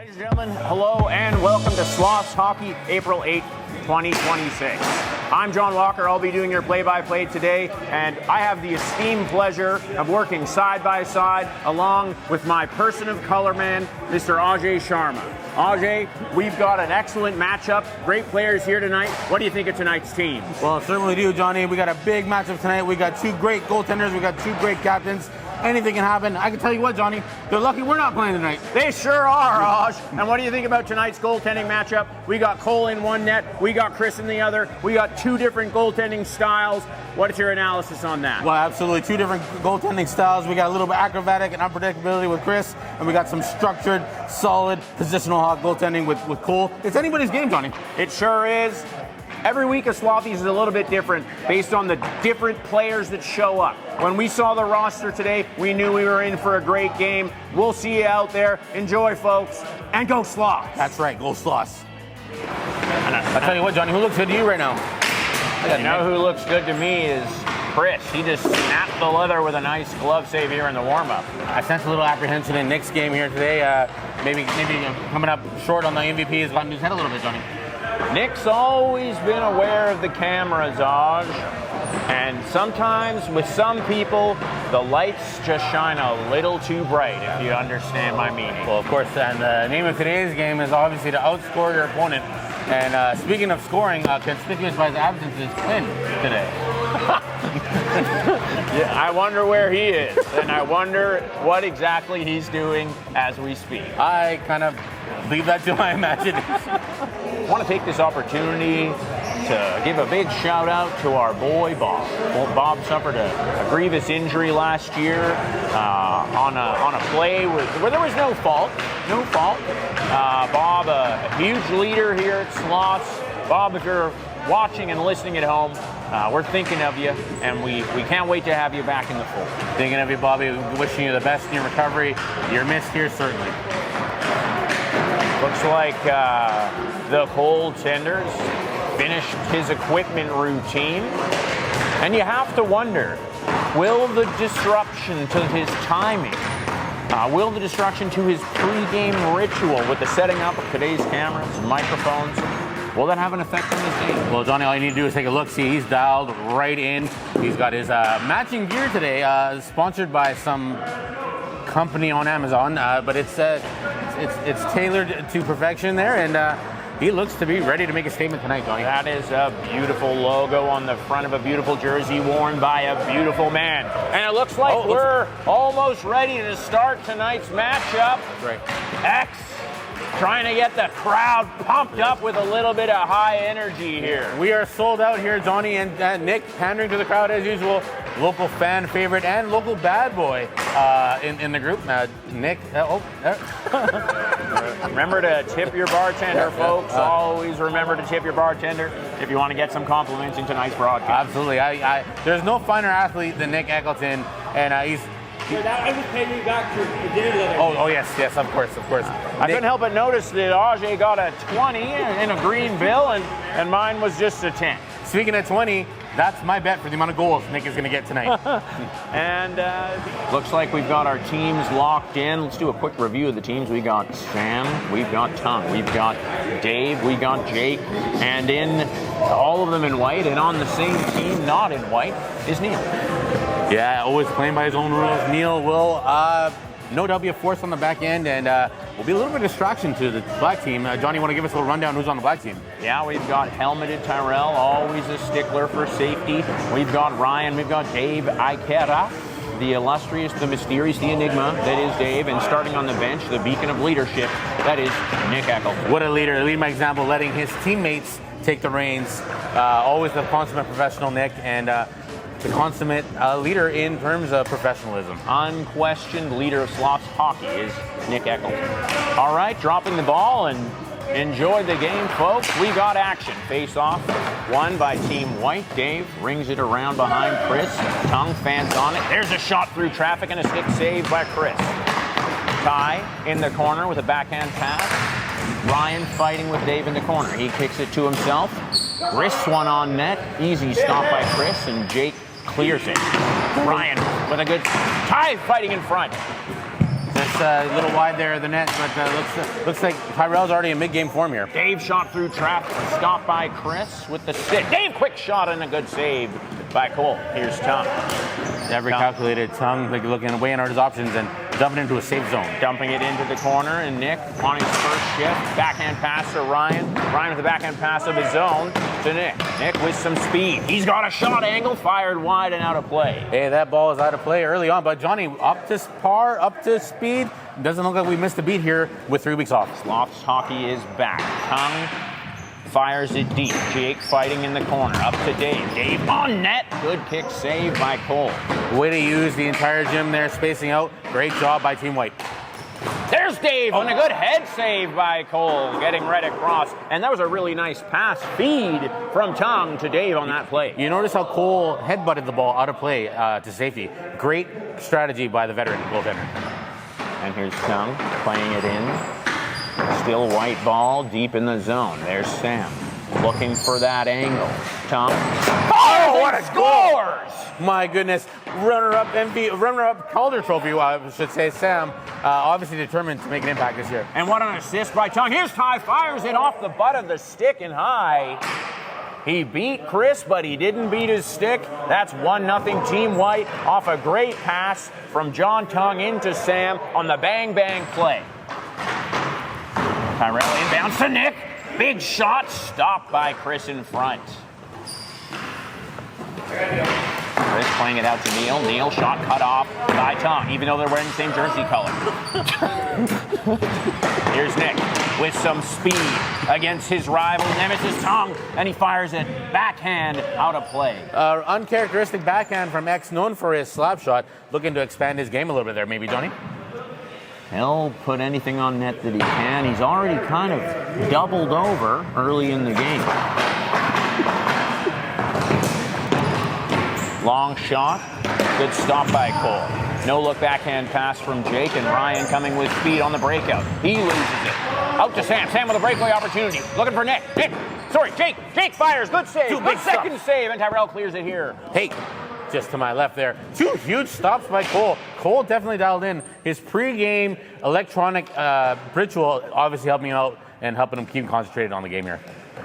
Ladies and gentlemen, hello and welcome to Sloths Hockey, April 8th, 2026. I'm John Walker. I'll be doing your play-by-play today, and I have the esteemed pleasure of working side by side along with my person of color man, Mr. Ajay Sharma. Ajay, we've got an excellent matchup. Great players here tonight. What do you think of tonight's team? Well, certainly do, Johnny. We got a big matchup tonight. We got two great goaltenders. We got two great captains. Anything can happen. I can tell you what, Johnny, they're lucky we're not playing tonight. They sure are, Aj. And what do you think about tonight's goaltending matchup? We got Cole in one net. We got Chris in the other. We got two different goaltending styles. What is your analysis on that? Well, absolutely. Two different goaltending styles. We got a little bit acrobatic and unpredictability with Chris, and we got some structured, solid, positional hot goaltending with Cole. It's anybody's game, Johnny. It sure is. Every week of Slothies is a little bit different based on the different players that show up. When we saw the roster today, we knew we were in for a great game. We'll see you out there. Enjoy, folks, and go Sloths. That's right, go Sloths. I'll tell you what, Johnny, who looks good to you right now? You know who looks good to me is Chris. He just snapped the leather with a nice glove save here in the warm-up. I sense a little apprehension in Nick's game here today. Maybe coming up short on the MVP has gotten his head a little bit, Johnny. Nick's always been aware of the cameras, Aj, and sometimes with some people, the lights just shine a little too bright, if you understand my meaning. Well, of course, and the name of today's game is obviously to outscore your opponent. And speaking of scoring, conspicuous by his absence is Clint today. Yeah, I wonder where he is, and I wonder what exactly he's doing as we speak. I kind of leave that to my imagination. I want to take this opportunity to give a big shout out to our boy Bob. Well, Bob suffered a grievous injury last year on a play where there was no fault. Bob, a huge leader here at Sloths. Bob, if you're watching and listening at home, we're thinking of you, and we can't wait to have you back in the fold. Thinking of you, Bobby. Wishing you the best in your recovery. You're missed here, certainly. Looks like the goaltenders finished his equipment routine. And you have to wonder, will the disruption to his timing, will the disruption to his pregame ritual with the setting up of today's cameras and microphones, will that have an effect on his game? Well, Johnny, all you need to do is take a look. See, he's dialed right in. He's got his matching gear today, sponsored by some company on Amazon, but it's tailored to perfection there, and he looks to be ready to make a statement tonight, Johnny. That is a beautiful logo on the front of a beautiful jersey worn by a beautiful man. And it looks like we're almost ready to start tonight's matchup. That's right. X trying to get the crowd pumped up with a little bit of high energy here. We are sold out here, Johnny, and Nick pandering to the crowd as usual. Local fan favorite and local bad boy in the group. Nick, Remember to tip your bartender, folks. Always remember to tip your bartender if you want to get some compliments in tonight's broadcast. Absolutely. There's no finer athlete than Nick Eccleton, and he's... I was paying you back for dinner the other Oh, yes, of course. I couldn't help but notice that Ajay got a 20 in a green bill, and mine was just a 10. Speaking of 20, that's my bet for the amount of goals Nick is going to get tonight. And looks like we've got our teams locked in. Let's do a quick review of the teams. We got Sam, we've got Tung, we've got Dave, we got Jake, and in all of them in white, and on the same team, not in white, is Neil. Yeah, always playing by his own rules. Neil will no doubt be a force on the back end, and will be a little bit of distraction to the black team. Johnny, want to give us a little rundown who's on the black team? Yeah, we've got helmeted Tyrell, always a stickler for safety. We've got Ryan, we've got Dave Ikera, the illustrious, the mysterious, the enigma, that is Dave, and starting on the bench, the beacon of leadership, that is Nick Eccleton. What a leader, leading by example, letting his teammates take the reins. Always the consummate professional, Nick, and the consummate leader in terms of professionalism. Unquestioned leader of Sloths hockey is Nick Eccleton. All right, dropping the ball and enjoy the game, folks. We got action. Face off, won by Team White. Dave rings it around behind Chris. Tung fans on it. There's a shot through traffic and a stick saved by Chris. Ty in the corner with a backhand pass. Ryan fighting with Dave in the corner. He kicks it to himself. Wrists one on net. Easy stop by Chris, and Jake clears it. Ryan with a good Ty fighting in front. a little wide there of the net, but looks like Tyrell's already in mid-game form here. Dave shot through traffic, stopped by Chris with the stick. Dave, quick shot and a good save by Cole. Here's Tongue. Never calculated. Tongue like looking way out his options and dumping into a safe zone. Dumping it into the corner, and Nick on his first shift. Backhand pass to Ryan. Ryan with the backhand pass of his own to Nick. Nick with some speed. He's got a shot angle, fired wide and out of play. Hey, that ball is out of play early on, but Johnny, up to par, up to speed. Doesn't look like we missed a beat here with 3 weeks off. Sloths hockey is back. Tongue fires it deep. Jake fighting in the corner. Up to Dave. Dave on net. Good kick save by Cole. Way to use the entire gym there, spacing out. Great job by Team White. There's Dave on a good head save by Cole, getting right across. And that was a really nice pass feed from Tongue to Dave on that play. You notice how Cole headbutted the ball out of play to safety. Great strategy by the veteran goaltender. And here's Tongue playing it in. Still White ball deep in the zone. There's Sam looking for that angle. Tongue. Oh, what a scores! My goodness, runner-up Calder Trophy, I should say. Sam, obviously determined to make an impact this year. And what an assist by Tongue. Here's Ty, fires it off the butt of the stick and high. He beat Chris, but he didn't beat his stick. That's 1-0 Team White off a great pass from John Tongue into Sam on the bang-bang play. Tyrell inbounds to Nick. Big shot, stopped by Chris in front. Chris playing it out to Neil. Neil shot cut off by Tongue, even though they're wearing the same jersey color. Here's Nick with some speed against his rival nemesis Tongue, and he fires it backhand out of play. Uncharacteristic backhand from X, known for his slap shot, looking to expand his game a little bit there, maybe, Johnny? He'll put anything on net that he can. He's already kind of doubled over early in the game. Long shot. Good stop by Cole. No look backhand pass from Jake, and Ryan coming with speed on the breakout. He loses it. Out to Sam. Sam with a breakaway opportunity. Looking for Nick. Jake. Jake fires. Good save. Good second save, and Tyrell clears it here. Hey. Just to my left there. 2 huge stops by Cole. Cole definitely dialed in. His pre-game electronic ritual obviously helping him out and helping him keep concentrated on the game here.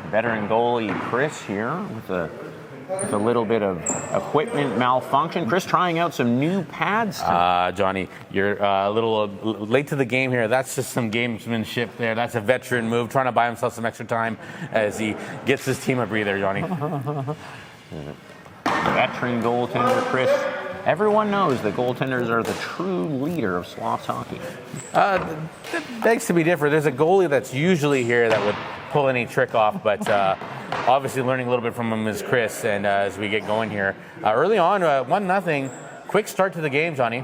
Veteran goalie Chris here with a little bit of equipment malfunction. Chris trying out some new pads. Johnny, you're a little late to the game here. That's just some gamesmanship there. That's a veteran move, trying to buy himself some extra time as he gets his team a breather, Johnny. Veteran goaltender Chris. Everyone knows that goaltenders are the true leader of Sloths hockey. It begs to be different. There's a goalie that's usually here that would pull any trick off, but obviously learning a little bit from him is Chris. And as we get going here, early on, 1-0. Quick start to the game, Johnny.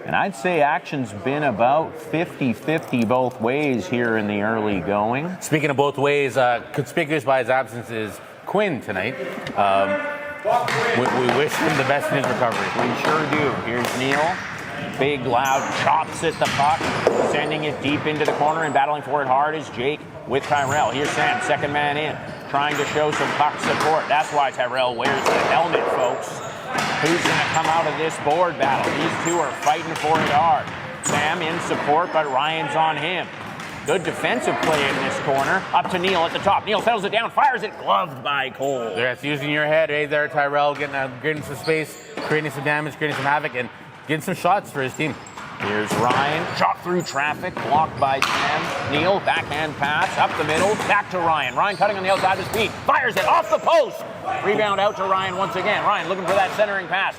And I'd say action's been about 50-50 both ways here in the early going. Speaking of both ways, conspicuous by his absence is Quinn tonight. We wish him the best in his recovery. We sure do. Here's Neil. Big, loud chops at the puck, sending it deep into the corner, and battling for it hard is Jake with Tyrell. Here's Sam, second man in, trying to show some puck support. That's why Tyrell wears the helmet, folks. Who's going to come out of this board battle? These two are fighting for it hard. Sam in support, but Ryan's on him. Good defensive play in this corner. Up to Neil at the top. Neil settles it down, fires it, gloved by Cole. That's using your head, right there, Tyrell, getting some space, creating some damage, creating some havoc, and getting some shots for his team. Here's Ryan, shot through traffic, blocked by Sam. Neil, backhand pass, up the middle, back to Ryan. Ryan cutting on the outside of his feet, fires it off the post. Rebound out to Ryan once again. Ryan looking for that centering pass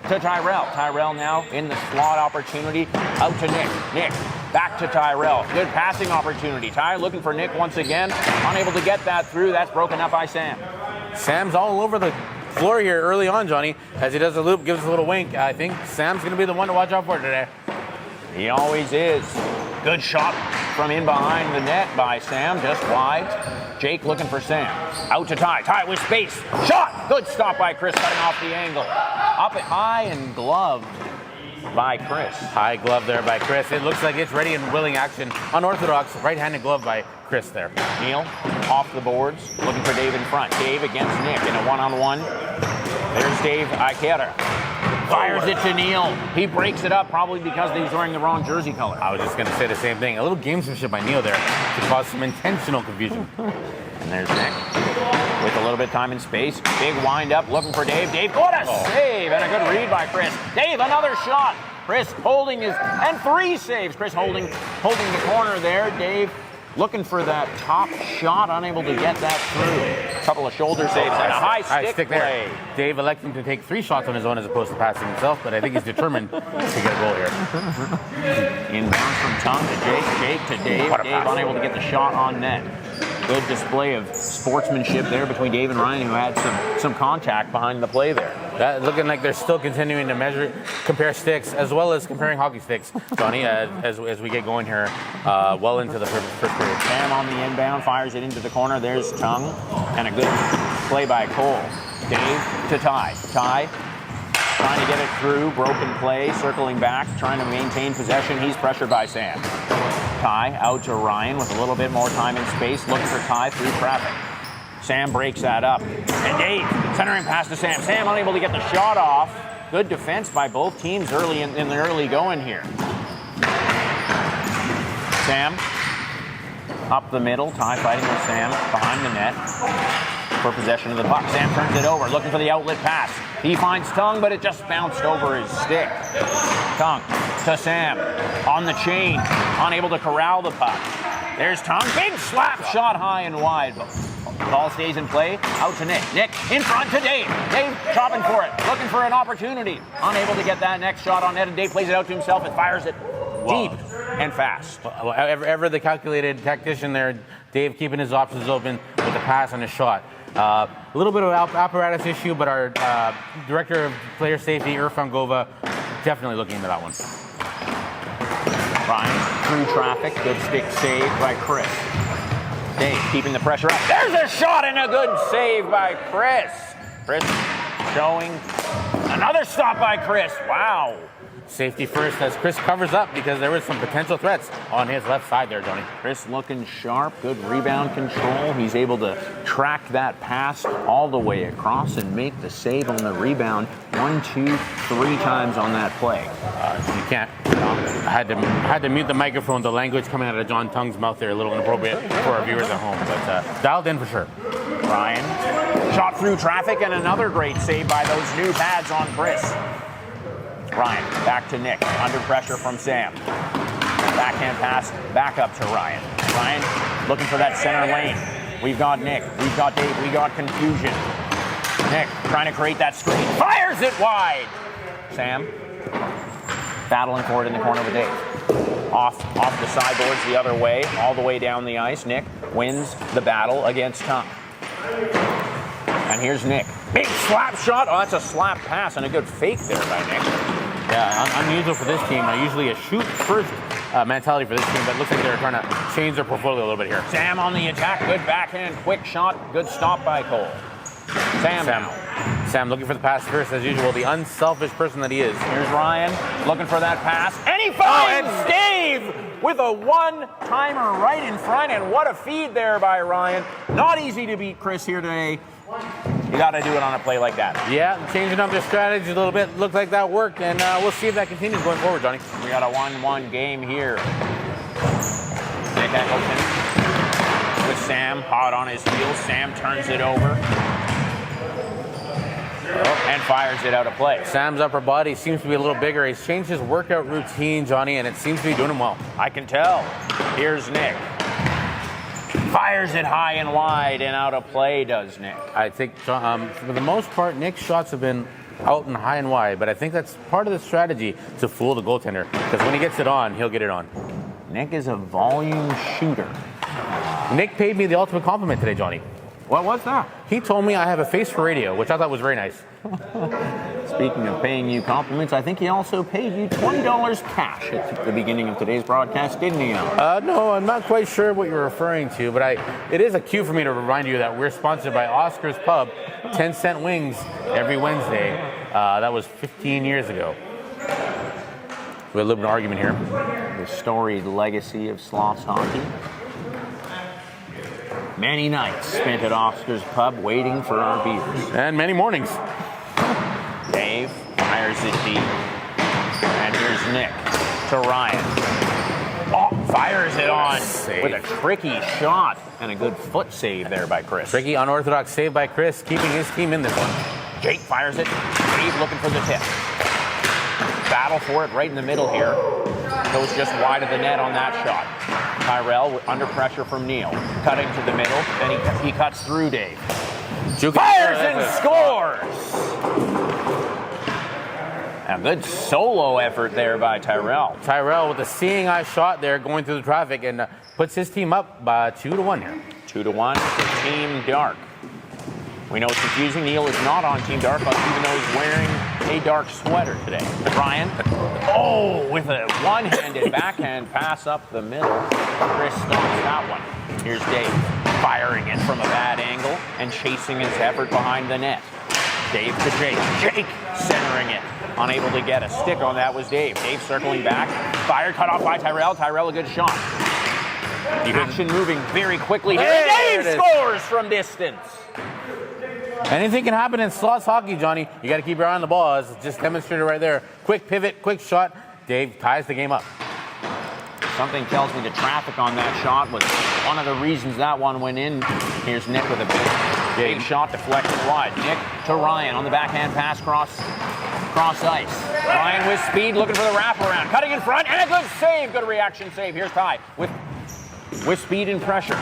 to Tyrell. Tyrell now in the slot opportunity, out to Nick. Nick, back to Tyrell. Good passing opportunity. Ty looking for Nick once again, unable to get that through. That's broken up by Sam. Sam's all over the floor here early on, Johnny. As he does a loop, gives a little wink. I think Sam's going to be the one to watch out for today. He always is. Good shot from in behind the net by Sam, just wide. Jake looking for Sam. Out to Ty. Ty with space. Shot! Good stop by Chris, cutting off the angle. Up it high and gloved by Chris. High glove there by Chris. It looks like it's ready and willing action. Unorthodox right-handed glove by Chris there. Neil off the boards, looking for Dave in front. Dave against Nick in a one-on-one. There's Dave Ikeda. Fires it to Neil. He breaks it up, probably because he's wearing the wrong jersey color. I was just going to say the same thing. A little gamesmanship by Neil there to cause some intentional confusion. And there's Nick with a little bit of time and space. Big wind up, looking for Dave. Dave, what a save and a good read by Chris. Dave, another shot. Chris holding and 3 saves. Chris holding the corner there. Dave looking for that top shot, unable to get that through. A couple of shoulder saves and a high stick play. There. Dave electing to take 3 shots on his own as opposed to passing himself, but I think he's determined to get a goal here. Inbound from Tongue to Jake. Jake to Dave. Dave unable to get the shot on net. Good display of sportsmanship there between Dave and Ryan, who had some contact behind the play there. That looking like they're still continuing to compare sticks, as well as comparing hockey sticks, Johnny, as we get going here well into the first period. Sam on the inbound, fires it into the corner. There's Tongue, and a good play by Cole. Dave to Ty. Ty trying to get it through, broken play, circling back, trying to maintain possession. He's pressured by Sam. Ty out to Ryan with a little bit more time and space, looking for Ty through traffic. Sam breaks that up. And Dave centering pass to Sam. Sam unable to get the shot off. Good defense by both teams early in the early going here. Sam up the middle. Ty fighting with Sam behind the net for possession of the puck. Sam turns it over, looking for the outlet pass. He finds Tongue, but it just bounced over his stick. Tongue to Sam on the chain, unable to corral the puck. There's Tongue, big slap shot high and wide. Ball stays in play, out to Nick. Nick in front to Dave. Dave chopping for it, looking for an opportunity. Unable to get that next shot on net, and Dave plays it out to himself and fires it deep and fast. Well, ever the calculated tactician there, Dave keeping his options open with the pass and a shot. A little bit of apparatus issue, but our director of player safety, Irfan Gova, definitely looking into that one. Ryan through traffic, good stick save by Chris. Dave keeping the pressure up. There's a shot and a good save by Chris. Chris showing another stop by Chris. Wow. Safety first as Chris covers up because there was some potential threats on his left side there, Tony. Chris looking sharp, good rebound control. He's able to track that pass all the way across and make the save on the rebound 1, 2, 3 times on that play. You can't. I had to mute the microphone. The language coming out of John Tongue's mouth there a little inappropriate for our viewers at home, but dialed in for sure. Ryan shot through traffic and another great save by those new pads on Chris. Ryan back to Nick, under pressure from Sam. Backhand pass back up to Ryan. Ryan looking for that center lane. We've got Nick, we've got Dave, we got confusion. Nick trying to create that screen, fires it wide. Sam battling for it in the corner with Dave. Off the sideboards the other way, all the way down the ice. Nick wins the battle against Tongue. And here's Nick. Big slap shot. Oh, that's a slap pass and a good fake there by Nick. Yeah, unusual for this team. Usually a shoot first mentality for this team, but it looks like they're trying to change their portfolio a little bit here. Sam on the attack. Good backhand, quick shot. Good stop by Cole. Sam looking for the pass first as usual, the unselfish person that he is. Here's Ryan looking for that pass. And he finds Dave with a one-timer right in front. And what a feed there by Ryan. Not easy to beat Chris here today. You got to do it on a play like that. Yeah, changing up their strategy a little bit. Looked like that worked, and we'll see if that continues going forward, Johnny. We got a 1-1 game here. Nick Eccleton with Sam, hot on his heels. Sam turns it over and fires it out of play. Sam's upper body seems to be a little bigger. He's changed his workout routine, Johnny, and it seems to be doing him well. I can tell. Here's Nick. Fires it high and wide and out of play, does Nick. I think, for the most part, Nick's shots have been out and high and wide, but I think that's part of the strategy to fool the goaltender, because when he gets it on, he'll get it on. Nick is a volume shooter. Nick paid me the ultimate compliment today, Johnny. What was that? He told me I have a face for radio, which I thought was very nice. Speaking of paying you compliments, I think he also paid you $20 cash at the beginning of today's broadcast, didn't he, Alan? No, I'm not quite sure what you're referring to, but it is a cue for me to remind you that we're sponsored by Oscar's Pub, 10-cent wings every Wednesday. That was 15 years ago. We had a little bit of argument here. The storied legacy of Sloths hockey. Many nights spent at Oscar's Pub waiting for our beers. And many mornings. Dave fires Fires it deep. And here's Nick to Ryan. Oh, fires it on with a tricky shot and a good foot save there by Chris. Tricky, unorthodox save by Chris, keeping his team in this one. Jake fires it. Dave looking for the tip. Battle for it right in the middle here. Goes just wide of the net on that shot. Tyrell under pressure from Neil. Cutting to the middle, and he cuts through Dave. Fires and scores! A good solo effort there by Tyrell. Tyrell with a seeing eye shot there going through the traffic and puts his team up by 2-1 here. 2-1 for Team Dark. We know it's confusing. Neil is not on Team Dark, even though he's wearing a dark sweater today. Ryan, with a one-handed backhand pass up the middle. Chris stops that one. Here's Dave firing it from a bad angle and chasing his effort behind the net. Dave to Jake. Jake centering it. Unable to get a stick on that was Dave. Dave circling back. Fire cut off by Tyrell. Tyrell a good shot. Action moving very quickly here. Dave scores from distance. Anything can happen in Sloths hockey, Johnny. You got to keep your eye on the ball, as just demonstrated right there. Quick pivot, quick shot. Dave ties the game up. Something tells me the traffic on that shot was one of the reasons that one went in. Here's Nick with a big shot deflected wide. Nick to Ryan on the backhand pass cross ice. Ryan with speed looking for the wraparound. Cutting in front and a good save. Good reaction save. Here's Ty with speed and pressure.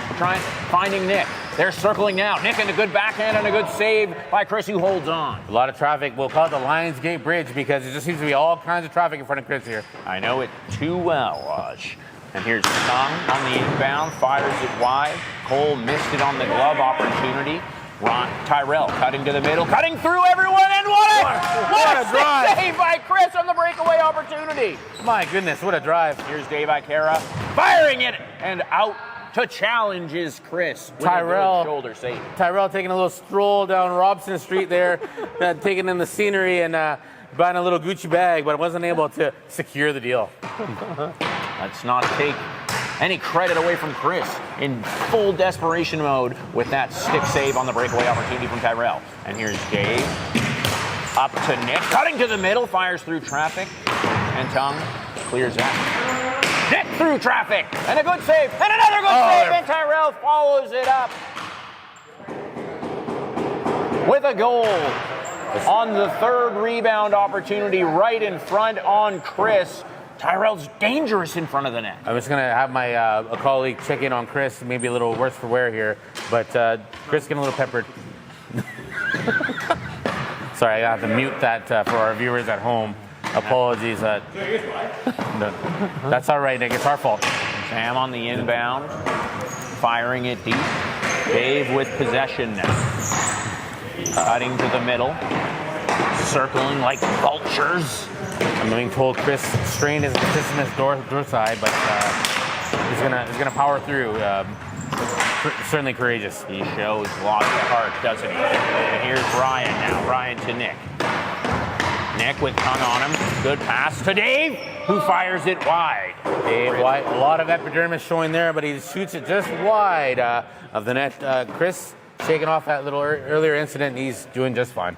Finding Nick. They're circling now. Nick in a good backhand and a good save by Chris, who holds on. A lot of traffic. We'll call it the Lions Gate Bridge because it just seems to be all kinds of traffic in front of Chris here. I know it too well, Raj. And here's Sung on the inbound. Fires it wide. Cole missed it on the glove opportunity. Tyrell cutting to the middle. Cutting through everyone. And what a drive. Save by Chris on the breakaway opportunity. My goodness, what a drive. Here's Dave Ikera firing it and out. To challenge is Chris with Tyrell, a good shoulder save. Tyrell taking a little stroll down Robson Street there, taking in the scenery and buying a little Gucci bag, but wasn't able to secure the deal. Let's not take any credit away from Chris in full desperation mode with that stick save on the breakaway opportunity from Tyrell. And here's Dave. Up to Nick. Cutting to the middle. Fires through traffic. And Tongue clears that. Nick through traffic, and a good save, and another good save, and Tyrell follows it up with a goal on the third rebound opportunity right in front on Chris. Tyrell's dangerous in front of the net. I'm just going to have my a colleague check in on Chris, maybe a little worse for wear here, but Chris getting a little peppered. Sorry, I have to mute that for our viewers at home. Apologies. That's all right, Nick. It's our fault. Sam on the inbound, firing it deep. Dave with possession now. Cutting to the middle. Circling like vultures. I'm being told Chris strained his consistent door side, but he's gonna power through. Certainly courageous. He shows lots of heart, doesn't he? And here's Ryan now. Ryan to Nick. Nick with tongue on him. Good pass to Dave, who fires it wide. Dave wide. A lot of epidermis showing there, but he shoots it just wide of the net. Chris shaking off that little earlier incident. He's doing just fine.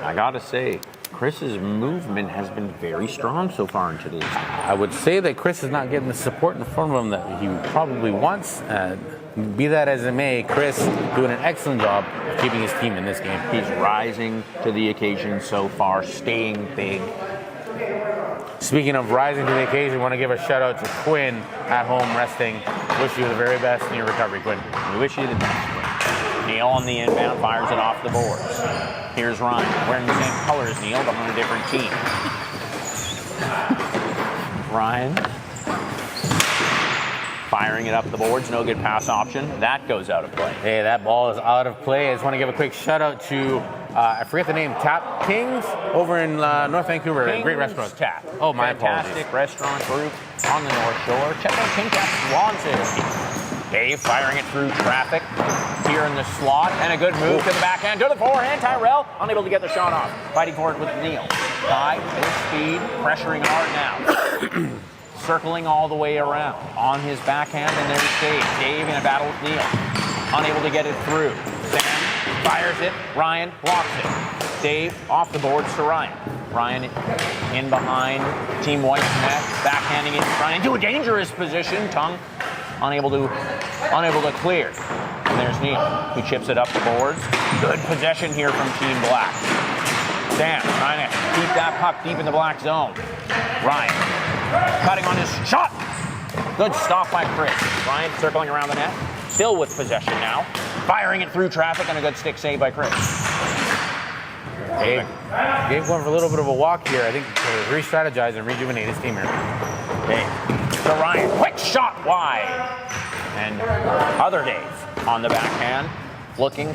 I gotta say, Chris's movement has been very strong so far in today's game. I would say that Chris is not getting the support in front of him that he probably wants. Be that as it may, Chris doing an excellent job of keeping his team in this game. He's rising to the occasion so far, staying big. Speaking of rising to the occasion, I want to give a shout out to Quinn at home resting. Wish you the very best in your recovery, Quinn. We wish you the best, Quinn. Neil on the inbound fires it off the boards. Here's Ryan, wearing the same color as Neil, but on a different team. Ryan firing it up the boards, no good pass option. That goes out of play. Hey, that ball is out of play. I just want to give a quick shout out to, I forget the name, Tap Kings over in North Vancouver. King's Great restaurant. Tap. Oh, my Fantastic apologies. restaurant group on the North Shore. Check out King Tap Swansea. Dave firing it through traffic here in the slot, and a good move to the backhand, to the forehand. Tyrell unable to get the shot off. Fighting for it with Neil. High, with speed, pressuring hard now. Circling all the way around on his backhand, and there's Dave. Dave in a battle with Neil. Unable to get it through. Sam fires it. Ryan blocks it. Dave off the boards to Ryan. Ryan in behind Team White's net, backhanding it in front into a dangerous position. Tongue unable to clear. And there's Neil, who chips it up the boards. Good possession here from Team Black. Sam trying to keep that puck deep in the black zone. Ryan cutting on his shot. Good stop by Chris. Ryan circling around the net, still with possession now. Firing it through traffic and a good stick save by Chris. Dave going for a little bit of a walk here. I think to re-strategize and rejuvenate his team here. Dave to Ryan. Quick shot wide. And other Dave on the backhand, looking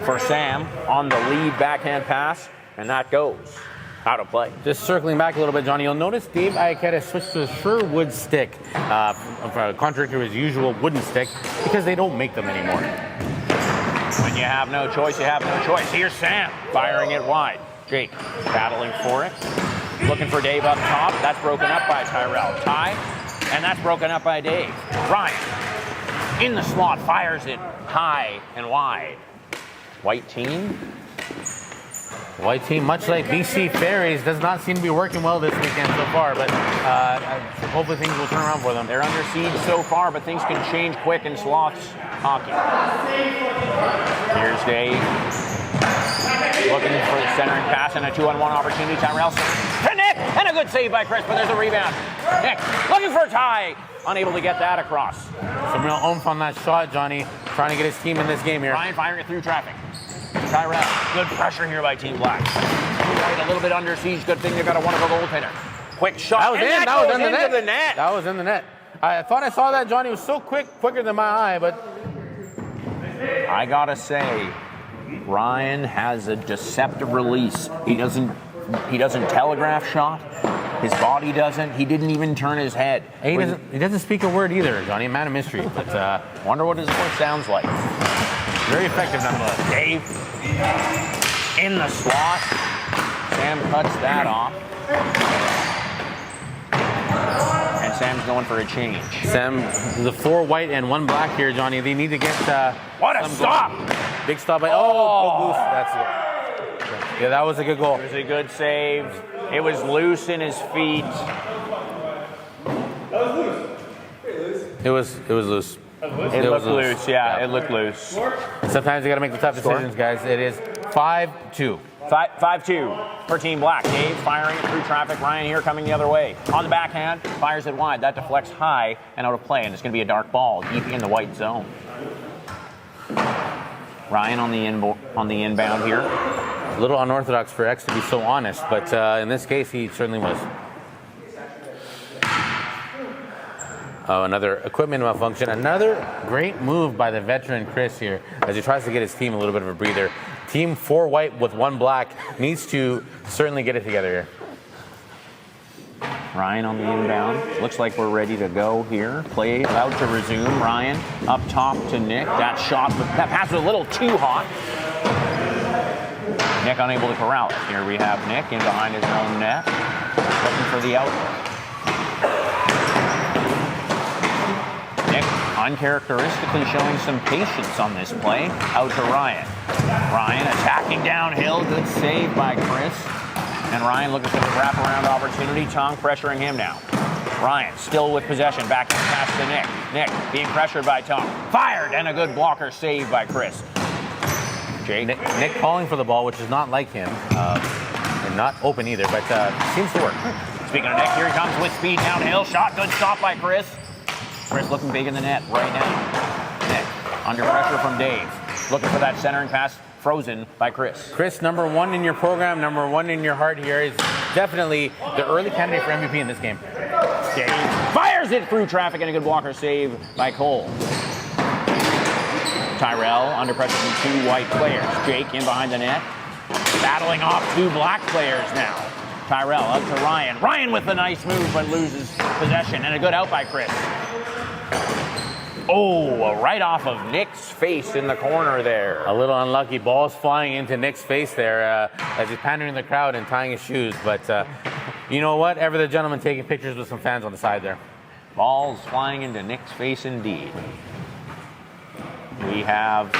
for Sam on the lead backhand pass, and that goes out of play. Just circling back a little bit, Johnny, you'll notice Dave Iacetta switched to a Sherwood stick, contrary to his usual wooden stick, because they don't make them anymore. When you have no choice, you have no choice. Here's Sam firing it wide. Jake battling for it. Looking for Dave up top. That's broken up by Tyrell. Ty, and that's broken up by Dave. Ryan in the slot, fires it high and wide. White team, much like BC Ferries, does not seem to be working well this weekend so far, but hopefully things will turn around for them. They're under siege so far, but things can change quick in Sloths hockey. Here's Dave. Looking for the centering pass and a 2-on-1 opportunity. Tyrell center to Nick, and a good save by Chris, but there's a rebound. Nick looking for a tie, unable to get that across. Some real oomph on that shot, Johnny, trying to get his team in this game here. Ryan firing it through traffic. Tyrell, good pressure here by Team Black. Right, a little bit under siege. Good thing they've got a wonderful goaltender. Quick shot. That was and in. That was goes in the into net. the net. That was in the net. I thought I saw that, Johnny. It was so quicker than my eye, but I gotta say, Ryan has a deceptive release. He doesn't telegraph shot. His body doesn't. He didn't even turn his head. He doesn't speak a word either, Johnny. A man of mystery. But wonder what his voice sounds like. Very effective nonetheless. Dave in the slot. Sam cuts that off. And Sam's going for a change. Sam, the 4 white and 1 black here, Johnny. They need to get what a stop! Big stop by pulled loose. That's it. Yeah, that was a good goal. It was a good save. It was loose in his feet. That was loose. Pretty loose. It was loose. It looked loose, yeah, it looked loose. Sometimes you got to make the tough decisions, guys. It is 5-2. 5-2 for Team Black. Dave firing it through traffic. Ryan here coming the other way. On the backhand, fires it wide. That deflects high and out of play, and it's going to be a dark ball deep in the white zone. Ryan on the inbound here. A little unorthodox for X to be so honest, but in this case, he certainly was. Oh, another equipment malfunction. Another great move by the veteran Chris here as he tries to get his team a little bit of a breather. Team 4 white with 1 black needs to certainly get it together here. Ryan on the inbound. Looks like we're ready to go here. Play about to resume. Ryan up top to Nick. That pass was a little too hot. Nick unable to corral it. Here we have Nick in behind his own net. Looking for the outlet. Uncharacteristically showing some patience on this play. Out to Ryan. Ryan attacking downhill. Good save by Chris. And Ryan looking for the wraparound opportunity. Tong pressuring him now. Ryan still with possession. Back pass to Nick. Nick being pressured by Tong. Fired, and a good blocker save by Chris. Jake. Nick calling for the ball, which is not like him. And not open either, but seems to work. Speaking of Nick, here he comes with speed downhill. Shot, good stop by Chris. Chris looking big in the net right now. Nick under pressure from Dave. Looking for that centering pass, frozen by Chris. Chris, number 1 in your program, number 1 in your heart here, is definitely the early candidate for MVP in this game. Dave fires it through traffic and a good blocker save by Cole. Tyrell under pressure from 2 white players. Jake in behind the net. Battling off 2 black players now. Tyrell up to Ryan. Ryan with the nice move but loses possession, and a good out by Chris. Oh, right off of Nick's face in the corner there. A little unlucky. Balls flying into Nick's face there as he's pandering the crowd and tying his shoes. But you know what? Ever the gentleman taking pictures with some fans on the side there. Balls flying into Nick's face indeed. We have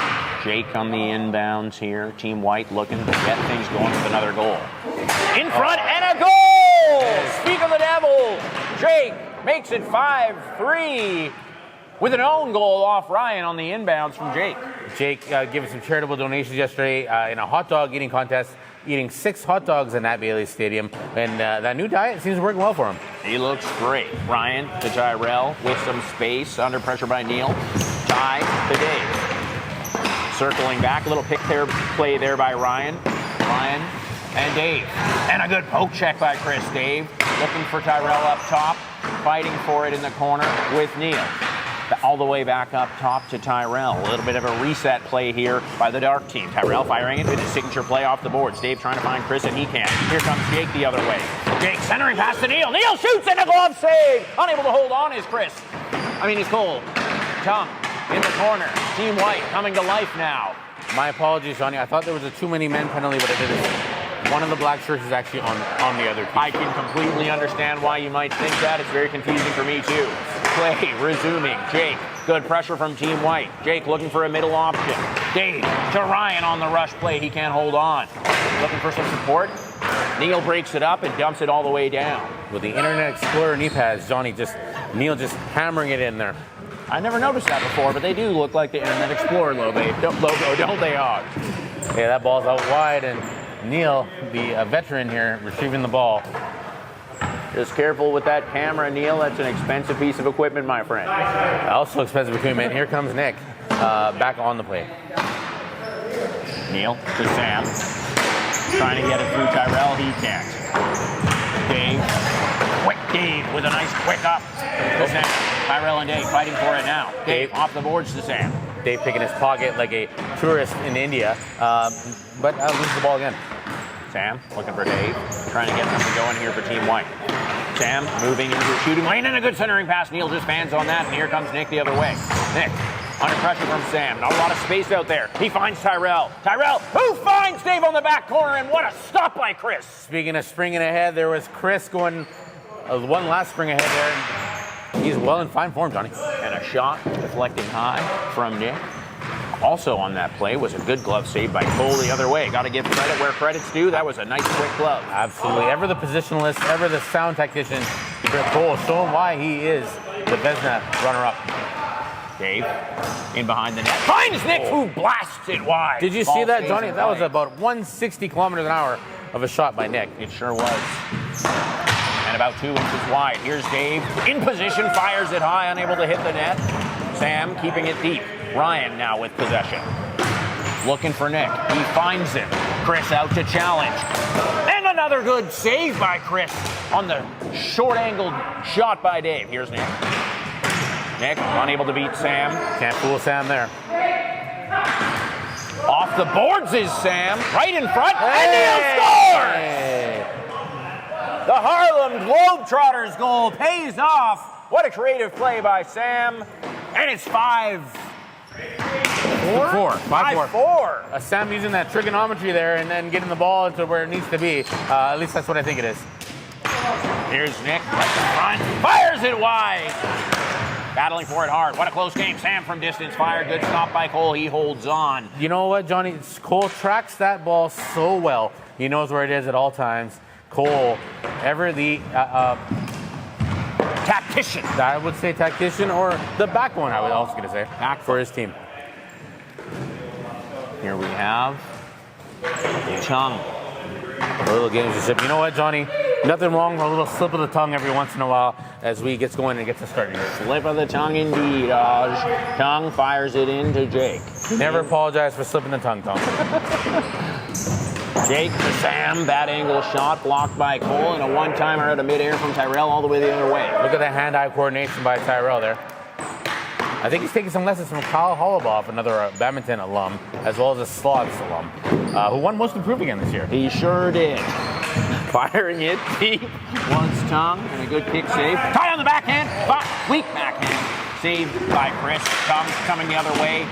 Jake on the inbounds here. Team White looking to get things going with another goal. In front and a goal! Speak of the devil! Jake makes it 5-3 with an own goal off Ryan on the inbounds from Jake. Jake giving some charitable donations yesterday in a hot dog eating contest, eating 6 hot dogs in Nat Bailey Stadium, and that new diet seems working well for him. He looks great. Ryan to Tyrell with some space, under pressure by Neil. Ty to Dave. Circling back, a little pick play there by Ryan. Ryan and Dave. And a good poke check by Chris. Dave looking for Tyrell up top, fighting for it in the corner with Neil. All the way back up top to Tyrell. A little bit of a reset play here by the Dark team. Tyrell firing it with his signature play off the boards. Dave trying to find Chris, and he can't. Here comes Jake the other way. Jake centering pass to Neil. Neil shoots and a glove save. Unable to hold on is Chris. Is Cole. Tongue in the corner. Team White coming to life now. My apologies, Johnny. I thought there was a too-many men penalty, but it is. One of the black shirts is actually on the other team. I can completely understand why you might think that. It's very confusing for me, too. Play resuming. Jake, good pressure from Team White. Jake looking for a middle option. Dave to Ryan on the rush play. He can't hold on. Looking for some support. Neil breaks it up and dumps it all the way down. With the Internet Explorer knee pads, Neil just hammering it in there. I never noticed that before, but they do look like the Internet Explorer logo, don't they, Og? Yeah, that ball's out wide, and Neil, the veteran here, retrieving the ball. Just careful with that camera, Neil. That's an expensive piece of equipment, my friend. Also expensive equipment. Here comes Nick, back on the play. Neil to Sam. Trying to get it through Tyrell. He can't. Dave. Quick Dave with a nice quick up to Sam. Tyrell and Dave fighting for it now. Dave off the boards to Sam. Dave picking his pocket like a tourist in India, but loses the ball again. Sam looking for Dave, trying to get something going here for Team White. Sam moving into the shooting lane and a good centering pass. Neil just fans on that, and here comes Nick the other way. Nick under pressure from Sam. Not a lot of space out there. He finds Tyrell. Tyrell, who finds Dave on the back corner, and what a stop by Chris. Speaking of springing ahead, there was Chris going one last spring ahead there. He's well in fine form, Johnny. And a shot deflecting high from Nick. Also on that play was a good glove save by Cole the other way. Got to give credit where credit's due. That was a nice quick glove. Absolutely. Ever the positionalist, ever the sound technician. Cole showing why he is the Vezina runner-up. Dave in behind the net. Finds Nick, who blasts it wide. Did you see that, Johnny? That was about 160 kilometers an hour of a shot by Nick. It sure was. And about 2 inches wide. Here's Dave in position, fires it high, unable to hit the net. Sam keeping it deep. Ryan now with possession. Looking for Nick. He finds him. Chris out to challenge. And another good save by Chris on the short-angled shot by Dave. Here's Nick. Nick unable to beat Sam. Can't fool Sam there. Off the boards is Sam. Right in front. Hey! And Neil scores! The Harlem Globetrotters goal pays off. What a creative play by Sam. And it's 5-4. 5-4. Sam using that trigonometry there and then getting the ball to where it needs to be. At least that's what I think it is. Here's Nick right in front. Fires it wide. Battling for it hard. What a close game. Sam from distance fired. Good stop by Cole. He holds on. You know what, Johnny? Cole tracks that ball so well. He knows where it is at all times. Cole, ever the tactician. I would say tactician, or the back one, I was also going to say. Back for his team. Here we have Chung. A little gamesmanship. You know what, Johnny? Nothing wrong with a little slip of the tongue every once in a while as we get going and get to starting. Slip of the tongue indeed, Aj. Chung fires it into Jake. Never apologize for slipping the tongue, Tom. Jake to Sam, bad angle shot blocked by Cole, and a one-timer out of midair from Tyrell all the way the other way. Look at the hand-eye coordination by Tyrell there. I think he's taking some lessons from Kyle Holoboff, another badminton alum, as well as a Sloths alum, who won Most Improved again this year. He sure did. Firing it deep was Tongue, and a good kick save. Tie on the backhand, weak backhand. Saved by Chris. Tongue coming the other way.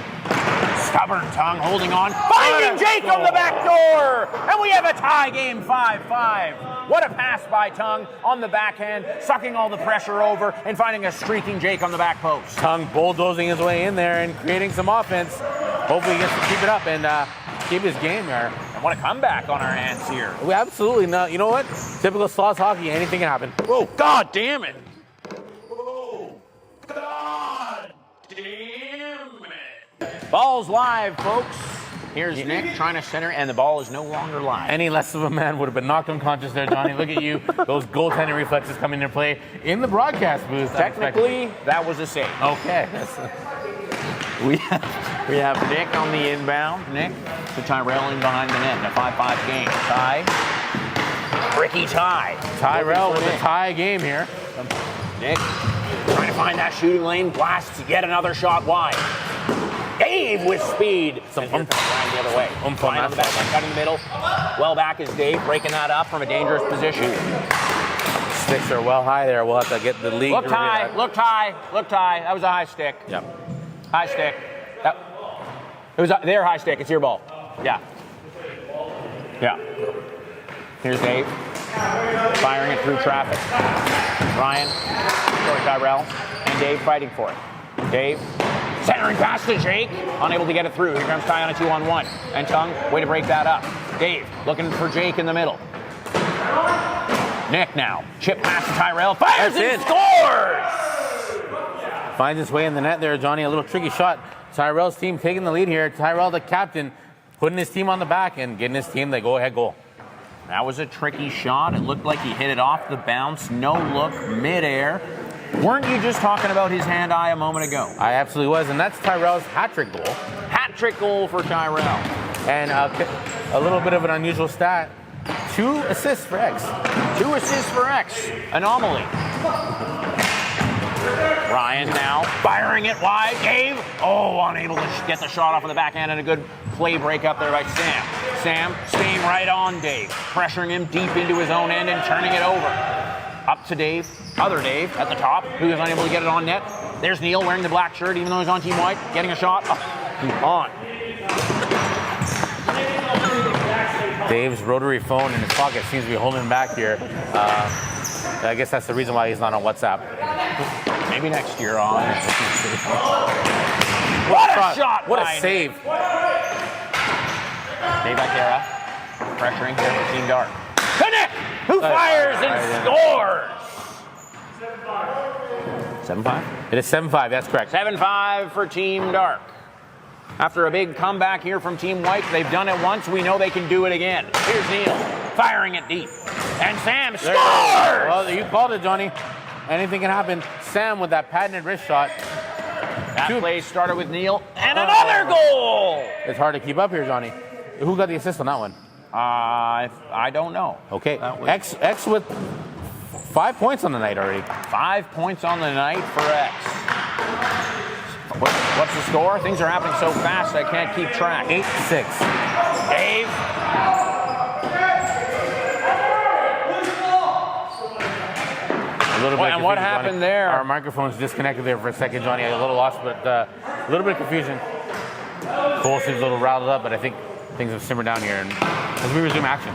Stubborn Tongue holding on. Finding Jake on the back door! And we have a tie game 5-5. What a pass by Tongue on the backhand, sucking all the pressure over and finding a streaking Jake on the back post. Tongue bulldozing his way in there and creating some offense. hopefully he gets to keep it up and keep his game here. And what a comeback on our hands here. We absolutely not. You know what? Typical Sloths hockey. Anything can happen. Whoa, God damn it. Oh, God damn it. Ball's live, folks. Here's Nick trying to center, and the ball is no longer live. Any less of a man would have been knocked unconscious there, Johnny. Look at you. Those goaltending reflexes come into play in the broadcast booth. Technically, that was a save. Okay. We have Nick on the inbound. Nick to Tyrell in behind the net in a 5-5 game. Tricky tie. Tyrell with a tie game here. Nick trying to find that shooting lane. Blasts yet another shot wide. Dave with speed. Some Ryan the other way. Ryan on the back, cut in the middle. Well back is Dave, breaking that up from a dangerous position. Sticks are well high there. We'll have to get the league. Look high. That was a high stick. Yep. High stick. It was their high stick. It's your ball. Yeah. Here's Dave. Firing it through traffic. Ryan. Sorry, Tyrell. And Dave fighting for it. Dave. Centering pass to Jake. Unable to get it through. Here comes Ty on a 2-on-1. And Tung, way to break that up. Dave looking for Jake in the middle. Nick now. Chip pass to Tyrell. Fires and scores! Finds his way in the net there, Johnny. A little tricky shot. Tyrell's team taking the lead here. Tyrell, the captain, putting his team on the back and getting his team the go-ahead goal. That was a tricky shot. It looked like he hit it off the bounce. No look, midair. Weren't you just talking about his hand-eye a moment ago? I absolutely was, and that's Tyrell's hat-trick goal. Hat-trick goal for Tyrell. And a little bit of an unusual stat. 2 assists for X. 2 assists for X. Anomaly. Ryan now firing it wide. Dave, unable to get the shot off of the backhand, and a good play break up there by Sam. Sam staying right on Dave, pressuring him deep into his own end and turning it over. Up to Dave, other Dave at the top, who is unable to get it on net. There's Neil wearing the black shirt, even though he's on Team White, getting a shot. On. Dave's rotary phone in his pocket seems to be holding him back here. I guess that's the reason why he's not on WhatsApp. Maybe next year on. What a shot! What a save! Dave Ikera pressuring here for Team Dark. Nick, who fires and scores! 7-5? It is 7-5, that's correct. 7-5 for Team Dark. After a big comeback here from Team White, they've done it once, we know they can do it again. Here's Neil, firing it deep. And Sam scores! Well, you called it, Johnny. Anything can happen. Sam with that patented wrist shot. That play started with Neil, and another goal! It's hard to keep up here, Johnny. Who got the assist on that one? I don't know. Okay, X with 5 points on the night already. 5 points on the night for X. What's the score? Things are happening so fast I can't keep track. 8-6. Dave. And what happened there? Our microphone's disconnected there for a second, Johnny. A little lost, but a little bit of confusion. Cole seems a little riled up, but I think things have simmered down here. And as we resume action.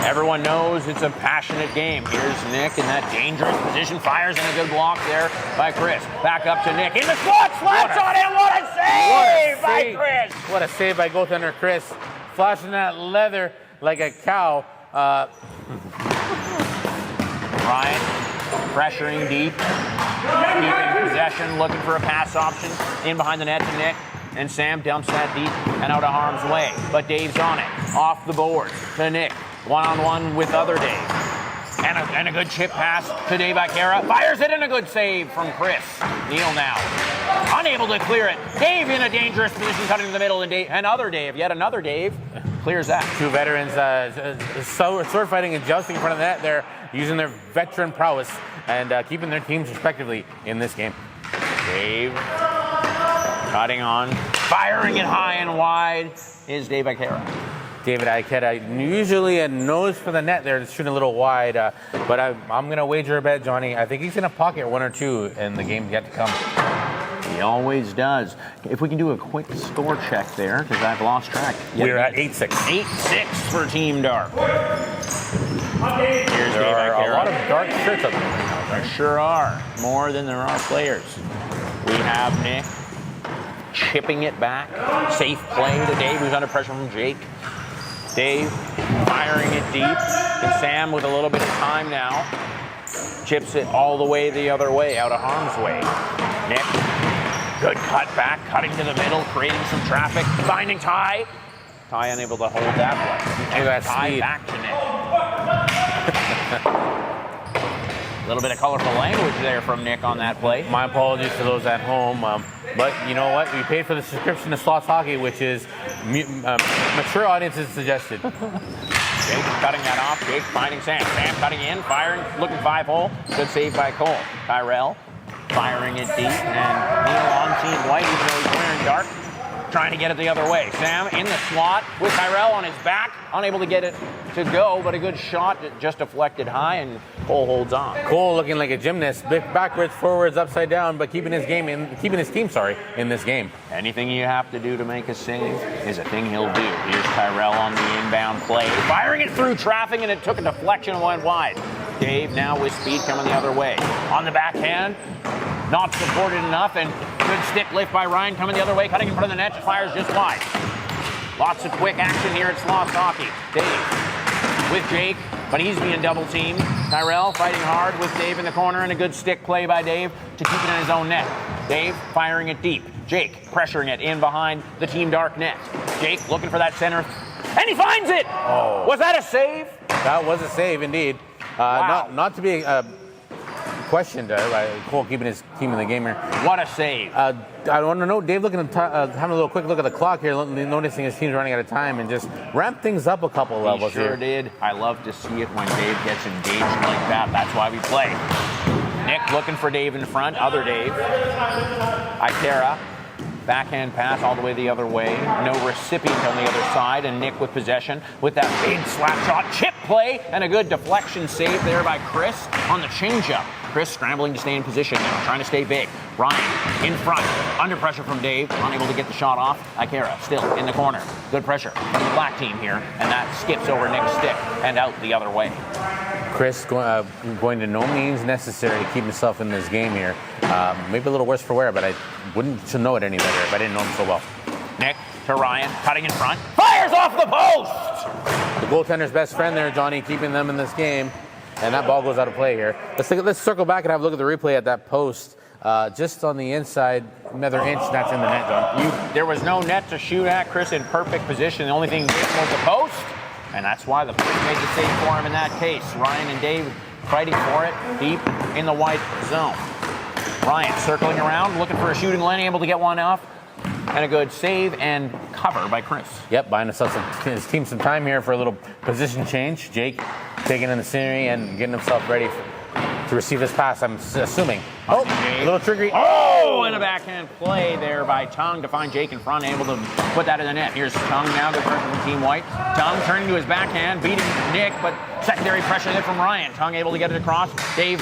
Everyone knows it's a passionate game. Here's Nick in that dangerous position. Fires in a good block there by Chris. Back up to Nick. In the slot. Slaps on it. What a save by Chris. What a save by goaltender Chris. Flashing that leather like a cow. Ryan pressuring deep. Keeping possession. Looking for a pass option. In behind the net to Nick. And Sam dumps that deep and out of harm's way. But Dave's on it. Off the board to Nick. One-on-one with other Dave. And a good chip pass to Dave Ikera. Fires it, and a good save from Chris. Neil now. Unable to clear it. Dave in a dangerous position, cutting to the middle. And another Dave, yet another Dave, clears that. 2 veterans sword fighting and jousting in front of the net there, using their veteran prowess and keeping their teams respectively in this game. Dave cutting on. Firing it high and wide is Dave Ikera. David Ikeda, usually a nose for the net there, shooting a little wide, but I'm going to wager a bet, Johnny. I think he's going to pocket 1 or 2 in the game yet to come. He always does. If we can do a quick score check there, because I've lost track. We're at 8-6. 8-6 for Team Dark. Here's there are a lot of dark shirts up there. There sure are. More than there are players. We have Nick chipping it back. Safe play to Dave, who's under pressure from Jake. Dave firing it deep. And Sam with a little bit of time now. Chips it all the way the other way, out of harm's way. Nick, good cut back, cutting to the middle, creating some traffic. Finding Ty. Ty unable to hold that one. And Ty speed. back to Nick. A little bit of colorful language there from Nick on that play. My apologies to those at home. But you know what? We paid for the subscription to Sloths Hockey, which is mature audiences suggested. Jake cutting that off. Jake finding Sam. Sam cutting in, firing, looking 5-hole. Good save by Cole. Tyrell firing it deep. And Neil on Team White, even though he's wearing dark, trying to get it the other way. Sam in the slot with Tyrell on his back, unable to get it to go, but a good shot that just deflected high, and Cole holds on. Cole looking like a gymnast, backwards, forwards, upside down, but keeping his team in this game. Anything you have to do to make a save is a thing he'll do. Here's Tyrell on the inbound play, firing it through traffic, and it took a deflection and went wide. Dave now with speed coming the other way. On the backhand, not supported enough, and good stick lift by Ryan coming the other way, cutting in front of the net, fires just wide. Lots of quick action here at Sloths Hockey. Dave with Jake, but he's being double teamed. Tyrell fighting hard with Dave in the corner, and a good stick play by Dave to keep it in his own net. Dave firing it deep. Jake pressuring it in behind the Team Dark net. Jake looking for that center, and he finds it! Oh. Was that a save? That was a save indeed. Wow. Not to be questioned by Cole keeping his team in the game here. What a save. I want to know, Dave looking at having a little quick look at the clock here, noticing his team's running out of time, and just ramp things up a couple levels He sure did. I love to see it when Dave gets engaged like that. That's why we play. Nick looking for Dave in front. Other Dave. Ikera. Backhand pass all the way the other way. No recipient on the other side. And Nick with possession with that big slap shot. Chip play and a good deflection save there by Chris on the changeup. Chris scrambling to stay in position now, trying to stay big. Ryan in front, under pressure from Dave, unable to get the shot off. Ikera still in the corner. Good pressure from the black team here, and that skips over Nick's stick and out the other way. Chris going to no means necessary to keep himself in this game here. Maybe a little worse for wear, but I wouldn't know it any better if I didn't know him so well. Nick to Ryan, cutting in front, fires off the post! The goaltender's best friend there, Johnny, keeping them in this game. And that ball goes out of play here. Let's circle back and have a look at the replay at that post. Just on the inside, another inch, that's in the net, John. There was no net to shoot at. Chris in perfect position. The only thing missing was the post. And that's why the police made the save for him in that case. Ryan and Dave fighting for it deep in the white zone. Ryan circling around, looking for a shooting lane, able to get one off. And a good save and cover by Chris. Yep, buying his team some time here for a little position change. Jake taking in the scenery and getting himself ready to receive this pass, I'm assuming. Oh, a little trickery. Oh, and a backhand play there by Tung to find Jake in front, able to put that in the net. Here's Tung now, good pressure from Team White. Tung turning to his backhand, beating Nick, but secondary pressure there from Ryan. Tung able to get it across. Dave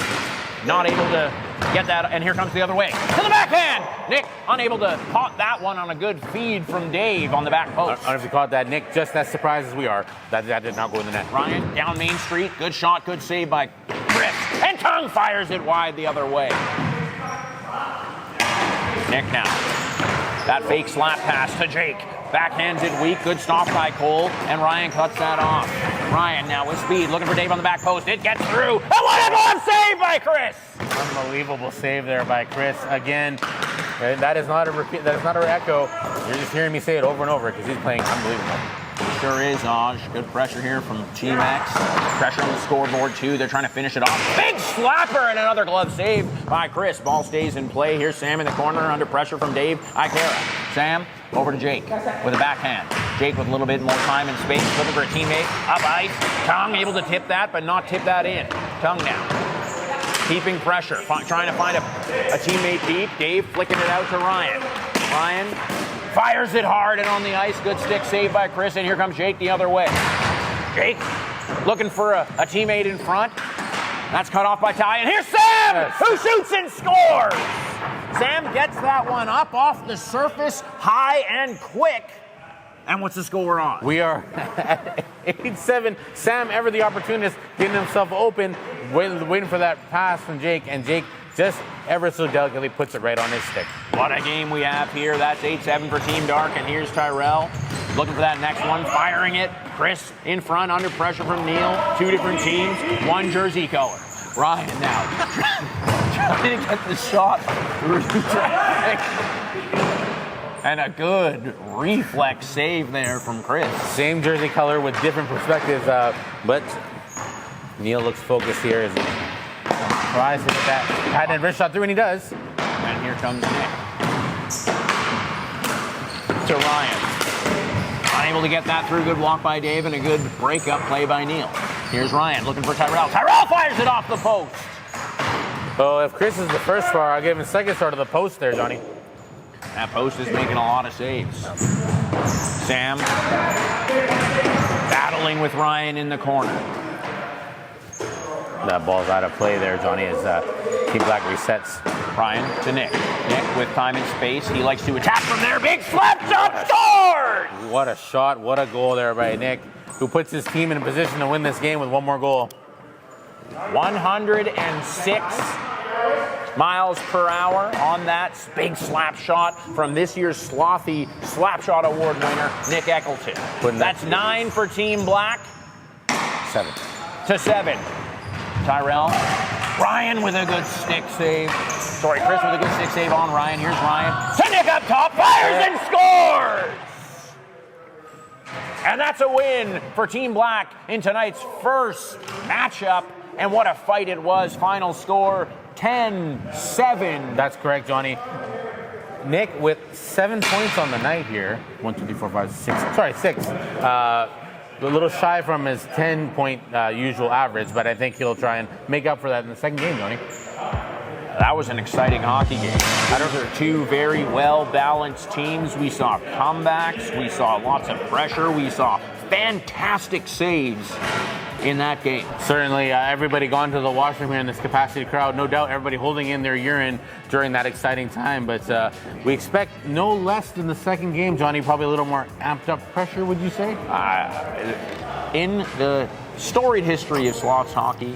not able to get that, and here comes the other way. To the backhand! Nick unable to pot that one on a good feed from Dave on the back post. I don't know if you caught that, Nick, just as surprised as we are. That did not go in the net. Ryan down Main Street, good shot, good save by Chris. And Tung fires it wide the other way. Nick now. That fake slap pass to Jake. Backhands it weak, good stop by Cole, and Ryan cuts that off. Ryan now with speed, looking for Dave on the back post. It gets through. And what a glove save by Chris! Unbelievable save there by Chris. Again, that is not a repeat. That is not a echo. You're just hearing me say it over and over because he's playing unbelievable. Sure is, Aj. Good pressure here from Team X. Pressure on the scoreboard, too. They're trying to finish it off. Big slapper and another glove save by Chris. Ball stays in play. Here's Sam in the corner under pressure from Dave Ikera. Sam over to Jake with a backhand. Jake with a little bit more time and space, looking for a teammate. Up ice. Tung able to tip that, but not tip that in. Tung now. Keeping pressure. Trying to find a teammate deep. Dave flicking it out to Ryan. Ryan fires it hard and on the ice. Good stick save by Chris, and here comes Jake the other way. Jake looking for a teammate in front. That's cut off by Ty, and here's Sam, who shoots and scores. Sam gets that one up off the surface, high and quick. And what's the score on? We are at 8-7. Sam, ever the opportunist, getting himself open, waiting for that pass from Jake, and Jake just ever so delicately puts it right on his stick. What a game we have here. That's 8-7 for Team Dark, and here's Tyrell looking for that next one, firing it. Chris in front, under pressure from Neil. Two different teams, one jersey color. Ryan now trying to get the shot through traffic. And a good reflex save there from Chris. Same jersey color with different perspectives, but Neil looks focused here as he tries to get that patented wrist shot through, and he does. And here comes Nick. To Ryan. Unable to get that through. Good walk by Dave and a good breakup play by Neil. Here's Ryan looking for Tyrell. Tyrell fires it off the post. Oh, if Chris is the first star, I'll give him second star to the post there, Johnny. That post is making a lot of saves. Sam battling with Ryan in the corner. That ball's out of play there, Johnny, as Team Black resets. Ryan to Nick. Nick with time and space. He likes to attack from there. Big slap shot, scored! What a shot, what a goal there by Nick, who puts his team in a position to win this game with one more goal. 106 miles per hour on that big slap shot from this year's Slothy Slap Shot Award winner, Nick Eccleton. That's 9 for Team Black. 7-7. Tyrell. Ryan with a good stick save. Sorry, Chris with a good stick save on Ryan. Here's Ryan. To Nick up top, fires and scores! And that's a win for Team Black in tonight's first matchup. And what a fight it was. Final score, 10-7. That's correct, Johnny. Nick with 7 points on the night here. 1, 2, 3, 4, 5, 6. Sorry, 6. A little shy from his 10-point usual average, but I think he'll try and make up for that in the second game, Johnny. That was an exciting hockey game. Those are two very well-balanced teams. We saw comebacks. We saw lots of pressure. We saw fantastic saves in that game. Certainly, everybody gone to the washroom here in this capacity crowd. No doubt everybody holding in their urine during that exciting time. But we expect no less than the second game, Johnny. Probably a little more amped up pressure, would you say? In the storied history of Sloths hockey,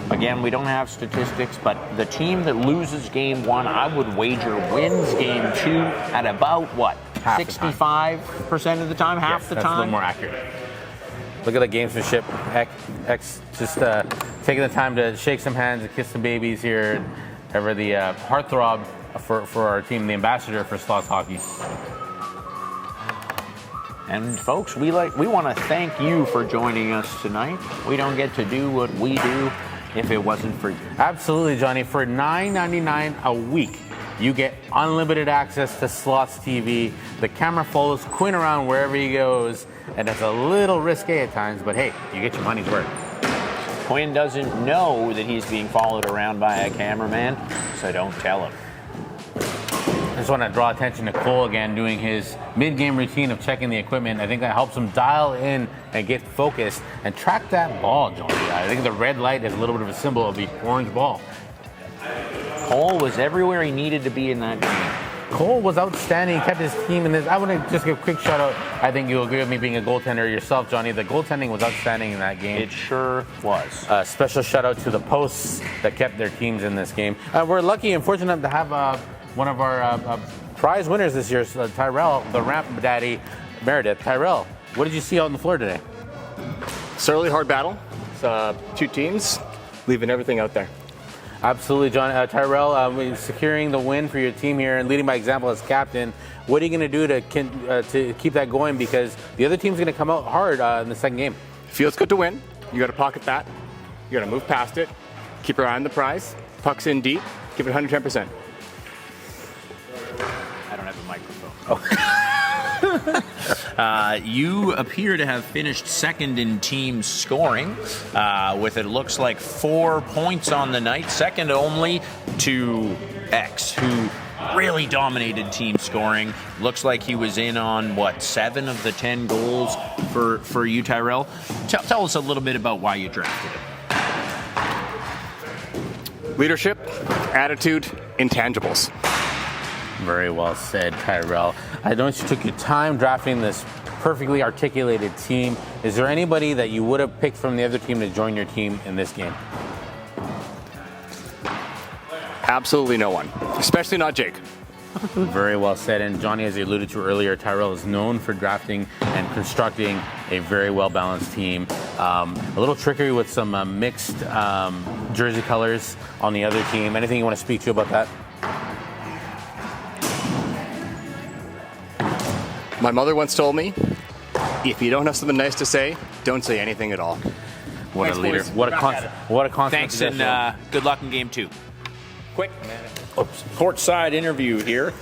again, we don't have statistics, but the team that loses game 1, I would wager wins game 2 at about, what, 65% of the time? Half the time? That's a little more accurate. Look at the gamesmanship. X just taking the time to shake some hands and kiss some babies here. Ever the heartthrob for our team, the ambassador for Sloths hockey. And folks, we want to thank you for joining us tonight. We don't get to do what we do if it wasn't for you. Absolutely, Johnny. For $9.99 a week, you get unlimited access to Sloths TV. The camera follows Quinn around wherever he goes, and it's a little risque at times, but hey, you get your money's worth. Quinn doesn't know that he's being followed around by a cameraman, so don't tell him. I just want to draw attention to Cole again doing his mid-game routine of checking the equipment. I think that helps him dial in and get focused and track that ball, Johnny. I think the red light is a little bit of a symbol of the orange ball. Cole was everywhere he needed to be in that game. Cole was outstanding, kept his team in this. I want to just give a quick shout out. I think you'll agree with me being a goaltender yourself, Johnny. The goaltending was outstanding in that game. It sure was. Special shout out to the posts that kept their teams in this game. We're lucky and fortunate to have one of our prize winners this year, Tyrell, the ramp daddy, Meredith. Tyrell, what did you see out on the floor today? Certainly hard battle. It's, 2 teams, leaving everything out there. Absolutely, John. Tyrell, securing the win for your team here and leading by example as captain. What are you going to do to keep that going? Because the other team's going to come out hard in the second game. Feels good to win. You got to pocket that. You got to move past it. Keep your eye on the prize. Puck's in deep. Give it 110%. I don't have a microphone. You appear to have finished second in team scoring with, it looks like, 4 points on the night, second only to X, who really dominated team scoring. Looks like he was in on, 7 of the 10 goals for you, Tyrell. Tell us a little bit about why you drafted him. Leadership, attitude, intangibles. Very well said, Tyrell. I know you took your time drafting this perfectly articulated team. Is there anybody that you would have picked from the other team to join your team in this game? Absolutely no one, especially not Jake. Very well said. And Johnny, as you alluded to earlier, Tyrell is known for drafting and constructing a very well-balanced team. A little trickery with some mixed jersey colors on the other team. Anything you want to speak to about that? My mother once told me, if you don't have something nice to say, don't say anything at all. What Thanks, a leader. boys. What a concept. Thanks, and good luck in game 2. Quick courtside interview here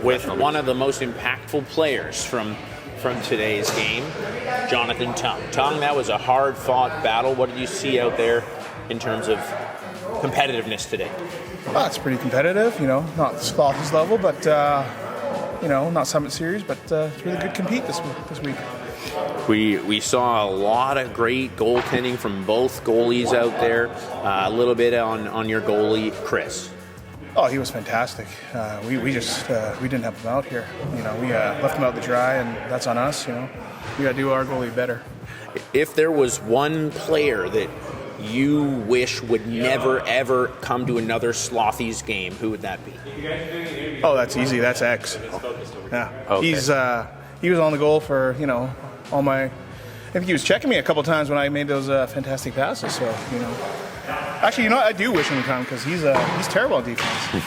with one of the most impactful players from today's game, Jonathan Tongue. Tongue, that was a hard-fought battle. What did you see out there in terms of competitiveness today? Well, it's pretty competitive, not Sloths level, but, not Summit Series, but it's really good compete this week. We saw a lot of great goaltending from both goalies out there. A little bit on your goalie, Chris. Oh, he was fantastic. We didn't have him out here. We left him out to dry, and that's on us. We got to do our goalie better. If there was one player that you wish would never ever come to another Slothies game, who would that be? Oh, that's easy. That's X. Yeah, Okay. He was on the goal for all my. I think he was checking me a couple times when I made those fantastic passes. So actually, I do wish him to come because he's terrible on defense.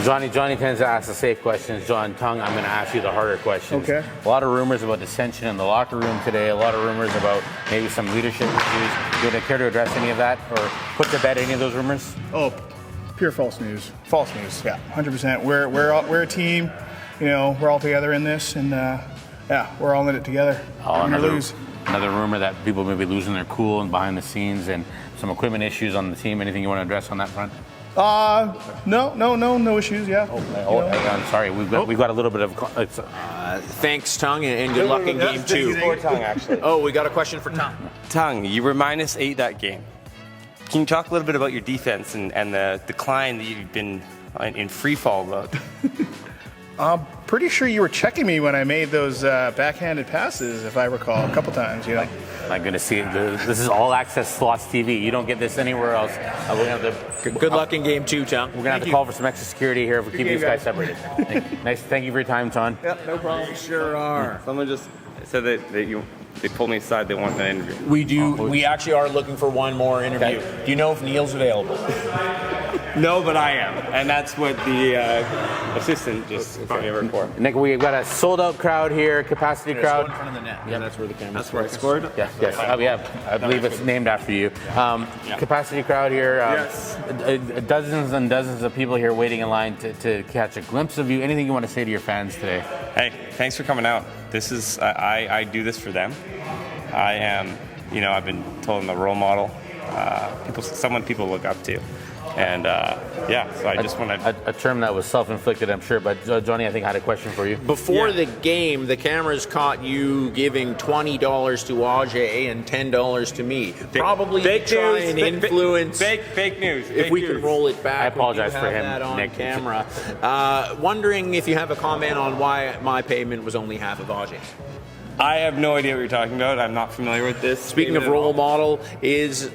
Johnny tends to ask the safe questions. John Tongue, I'm going to ask you the harder questions. Okay. A lot of rumors about dissension in the locker room today. A lot of rumors about maybe some leadership issues. Do you care to address any of that or put to bed any of those rumors? Oh, pure false news. False news. Yeah, 100%. We're a team. We're all together in this, and we're all in it together. Win or lose. Another rumor that people may be losing their cool and behind the scenes, and some equipment issues on the team. Anything you want to address on that front? No issues. Yeah. I'm sorry. We've got a little bit of. Thanks, Tongue, and good luck in game 2. For Tongue, actually. Oh, we got a question for Tongue. Tongue, you were -8 that game. Can you talk a little bit about your defense and the decline that you've been in free fall about? I'm pretty sure you were checking me when I made those backhanded passes, if I recall, a couple times. I'm going to see it. This is all access Sloths TV. You don't get this anywhere else. We're gonna have to, good luck in game 2, Tongue. We're going to have to call for some extra security here if we keep these guys separated. Thank you for your time, Ton. Yep, no problem. Sure are. Someone just said that they pulled me aside. They want an interview. We do. We actually are looking for one more interview. Okay. Do you know if Neil's available? No, but I am, and that's what the assistant just brought me over for. Nick, we've got a sold-out crowd here, capacity crowd. In front of the net. Yeah, that's where the camera. That's where I scored. Yes. I believe it's named after you. Capacity crowd here. Yes. Dozens and dozens of people here waiting in line to catch a glimpse of you. Anything you want to say to your fans today? Hey, thanks for coming out. This is I do this for them. I am, I've been told I'm the role model. Someone people look up to. And so I just want to. A term that was self-inflicted, I'm sure. But Johnny, I think, had a question for you. Before the game, the cameras caught you giving $20 to Ajay and $10 to me. Probably fake to try news, and influence. Fake news. If we can roll it back, I apologize we for have him, that on Nick. camera. Wondering if you have a comment on why my payment was only half of Ajay's. I have no idea what you're talking about. I'm not familiar with this. Speaking of role model, is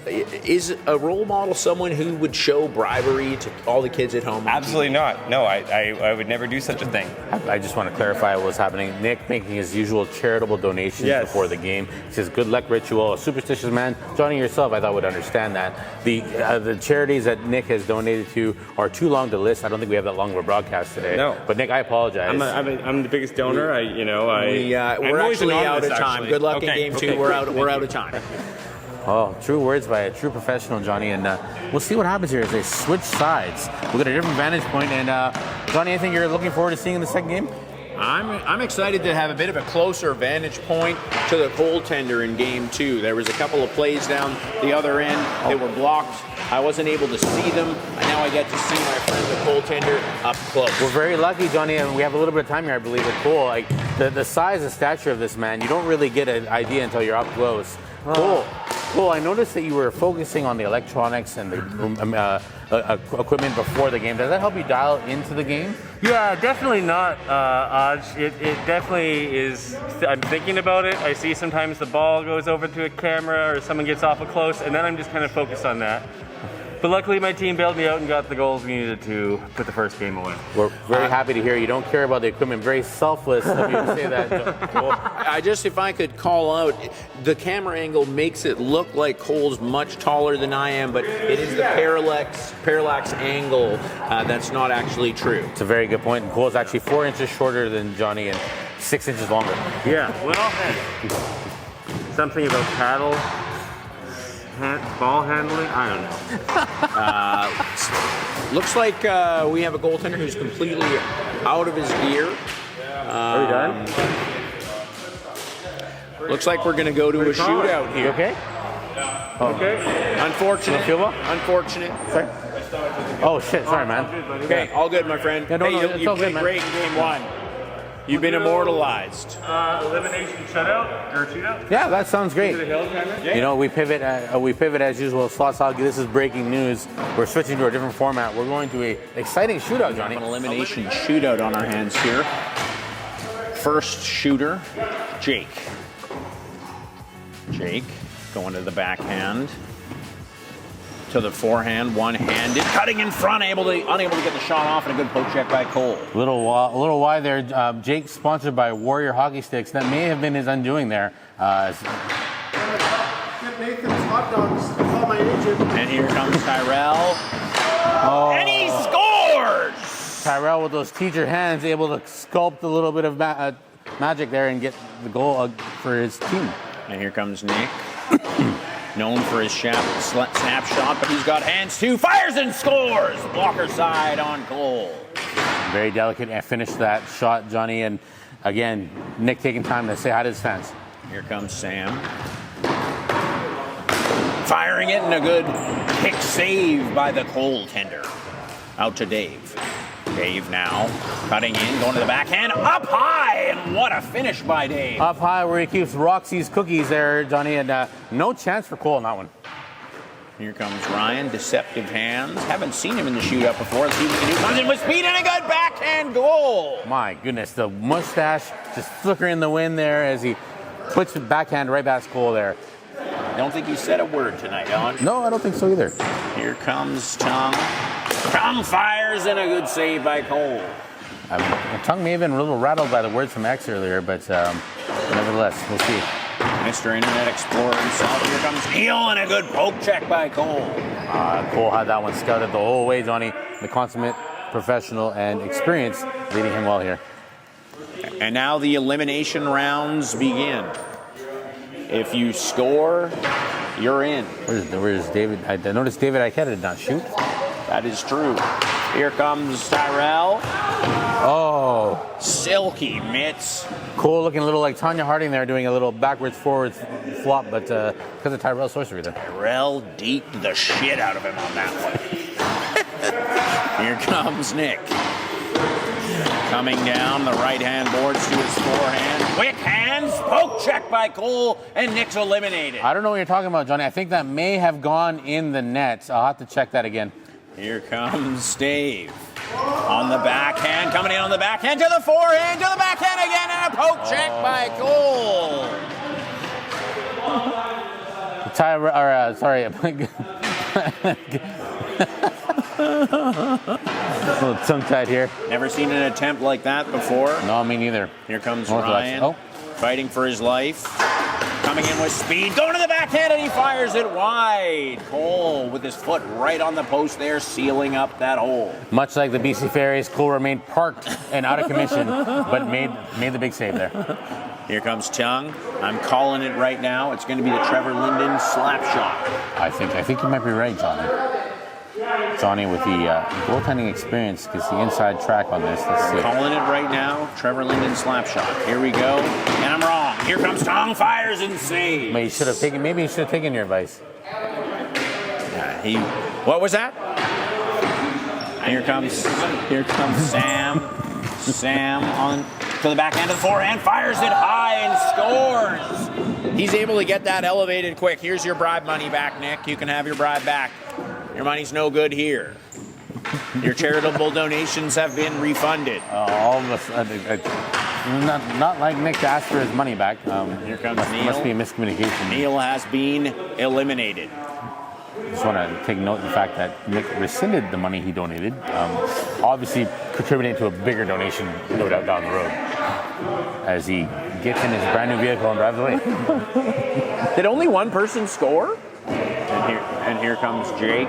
a role model someone who would show bribery to all the kids at home? Absolutely not. No, I would never do such a thing. I just want to clarify what was happening. Nick making his usual charitable donations before the game. It's his good luck ritual. A superstitious man. Johnny, yourself, I thought would understand that. The charities that Nick has donated to are too long to list. I don't think we have that long of a broadcast today. No. But Nick, I apologize. I'm the biggest donor. We're actually out of time. Good luck in game 2. We're out of time. Oh, true words by a true professional, Johnny. And we'll see what happens here as they switch sides. We got a different vantage point. And Johnny, anything you're looking forward to seeing in the second game? I'm excited to have a bit of a closer vantage point to the goaltender in game 2. There was a couple of plays down the other end that were blocked. I wasn't able to see them, and now I get to see my friend the goaltender up close. We're very lucky, Johnny, and we have a little bit of time here, I believe, with Cole. Like the size and stature of this man, you don't really get an idea until you're up close. Cole, I noticed that you were focusing on the electronics and the equipment before the game. Does that help you dial into the game? Yeah, definitely not, Aj. It definitely is. I'm thinking about it. I see sometimes the ball goes over to a camera or someone gets awful close, and then I'm just kind of focused on that. But luckily, my team bailed me out and got the goals we needed to put the first game away. We're very happy to hear you don't care about the equipment. Very selfless of you to say that. Joel. If I could call out, the camera angle makes it look like Cole's much taller than I am, but it is the parallax angle that's not actually true. It's a very good point. And Cole's actually 4 inches shorter than Johnny and 6 inches longer. Yeah, well, something about paddle, ball handling, I don't know. Looks like we have a goaltender who's completely out of his gear. Are we done? Looks like we're going to go to a shootout here. Okay. Okay. Unfortunate. Feel well? Unfortunate. Sorry. Oh shit! Sorry, man. Okay, all good, my friend. Yeah, no, hey, it's you all good, played man. great in game 1. You've been immortalized. Elimination shutout or shootout? Yeah, that sounds great. The hill, kind of? You know, we pivot as usual. Sloths Hockey. This is breaking news. We're switching to a different format. We're going to a exciting shootout, Johnny. An elimination shootout on our hands here. First shooter, Jake. Jake going to the backhand. To the forehand, one-handed, cutting in front, unable to get the shot off, and a good poke check by Cole. A little wide there. Jake, sponsored by Warrior Hockey Sticks. That may have been his undoing there. Get Nathan's hot dogs. Call my agent. And here comes Tyrell. And he scores! Tyrell with those teacher hands, able to sculpt a little bit of magic there and get the goal for his team. And here comes Nick. Known for his snapshot, but he's got hands too. Fires and scores! Blocker side on goal. Very delicate and finished that shot, Johnny. And again, Nick taking time to say hi to his fans. Here comes Sam. Firing it, and a good kick save by the goaltender. Out to Dave. Dave now cutting in, going to the backhand, up high, and what a finish by Dave. Up high where he keeps Roxy's cookies there, Johnny, and no chance for Cole on that one. Here comes Ryan, deceptive hands. Haven't seen him in the shootout before. Let's see what he can do. Comes in with speed and a good backhand goal. My goodness, the mustache just flickering in the wind there as he puts the backhand right past Cole there. Don't think he said a word tonight, Alan. No, I don't think so either. Here comes Tongue. Tongue fires and a good save by Cole. Tongue may have been a little rattled by the words from X earlier, but nevertheless, we'll see. Mr. Internet Explorer himself. Here comes Neil and a good poke check by Cole. Cole had that one scouted the whole way, Johnny. The consummate professional and experience leading him well here. And now the elimination rounds begin. If you score, you're in. Where's David? I noticed David Ikeda did not shoot. That is true. Here comes Tyrell. Oh. Silky mitts. Cole looking a little like Tanya Harding there, doing a little backwards forwards flop, but because of Tyrell's sorcery there. Tyrell deked the shit out of him on that one. Here comes Nick. Coming down the right-hand boards to his forehand. Quick hands, poke check by Cole, and Nick's eliminated. I don't know what you're talking about, Johnny. I think that may have gone in the net. I'll have to check that again. Here comes Dave. On the backhand, coming in on the backhand, to the forehand, to the backhand again, and a poke check by Cole. Sorry. A little tongue-tied here. Never seen an attempt like that before. No, me neither. Here comes North Ryan, West. fighting for his life. Coming in with speed, going to the backhand, and he fires it wide. Cole with his foot right on the post there, sealing up that hole. Much like the BC Ferries, Cole remained parked and out of commission, but made the big save there. Here comes Chung. I'm calling it right now. It's going to be the Trevor Linden slap shot. I think you might be right, Johnny. Johnny with the goaltending experience gets the inside track on this. Let's see. Calling it right now. Trevor Linden slap shot. Here we go. And I'm wrong. Here comes Tong, fires and saves. Maybe he should have taken your advice. What was that? Here comes Sam. Sam on to the backhand of the forehand, fires it high and scores. He's able to get that elevated quick. Here's your bribe money back, Nick. You can have your bribe back. Your money's no good here. Your charitable donations have been refunded. All of us, not like Nick asked for his money back. Here comes Neil. Must be a miscommunication. Neil has been eliminated. Just want to take note of the fact that Nick rescinded the money he donated, obviously contributing to a bigger donation, no doubt, down the road, as he gets in his brand new vehicle and drives away. Did only one person score? And here comes Jake.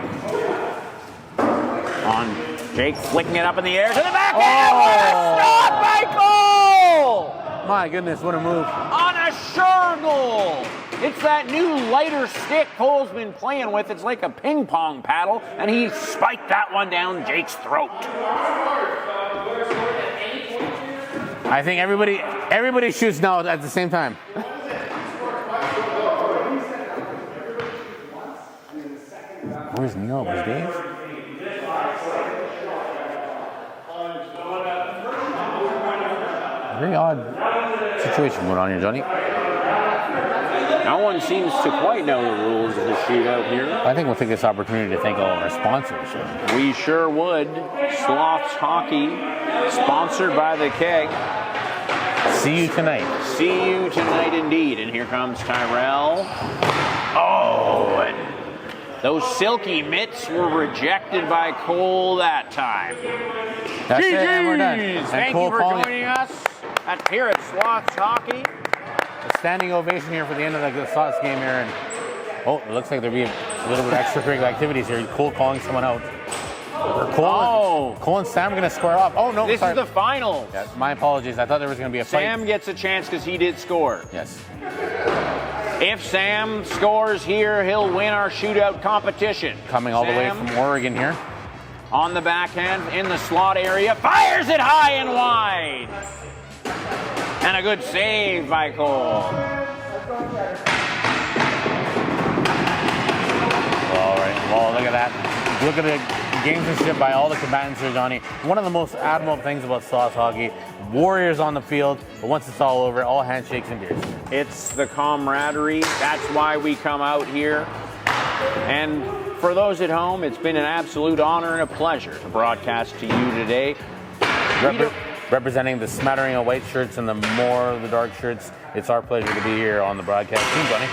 Jake flicking it up in the air to the backhand. What a shot by Cole! My goodness, what a move. On a sure goal. It's that new lighter stick Cole's been playing with. It's like a ping pong paddle, and he spiked that one down Jake's throat. I think everybody shoots now at the same time. Where's Neil? Where's Dave? Very odd situation going on here, Johnny. No one seems to quite know the rules of the shootout here. I think we'll take this opportunity to thank all of our sponsors. We sure would. Sloths Hockey, sponsored by the Keg. See you tonight. See you tonight indeed. And here comes Tyrell. Oh, and those silky mitts were rejected by Cole that time. That's it, and we're done. Thank you for joining us here at Sloths Hockey. A standing ovation here for the end of the Sloths game here. And it looks like there'll be a little bit of extracurricular activities here. Cole calling someone out. Cole and Sam are going to square off. Oh, no. This is the final. Yeah, my apologies. I thought there was going to be a fight. Sam gets a chance because he did score. Yes. If Sam scores here, he'll win our shootout competition. Coming all the way from Oregon here. On the backhand in the slot area. Fires it high and wide. And a good save by Cole. All right. Well, look at that. Look at the gamesmanship by all the combatants here, Johnny. One of the most admirable things about Sloths hockey, warriors on the field, but once it's all over, all handshakes and beers. It's the camaraderie. That's why we come out here. And for those at home, it's been an absolute honor and a pleasure to broadcast to you today. Representing the smattering of white shirts and the more of the dark shirts, it's our pleasure to be here on the broadcast team, Johnny.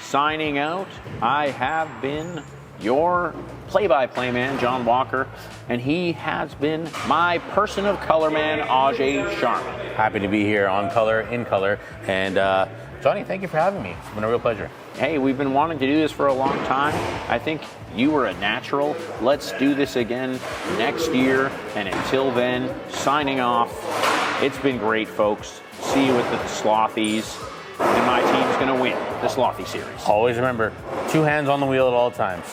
Signing out, I have been your play-by-play man, John Walker, and he has been my person of color man, Ajay Sharma. Happy to be here on Color, in Color, and Johnny, thank you for having me. It's been a real pleasure. Hey, we've been wanting to do this for a long time. I think you were a natural. Let's do this again next year, and until then, signing off. It's been great, folks. See you with the Slothies, and my team's going to win the Slothy series. Always remember, 2 hands on the wheel at all times.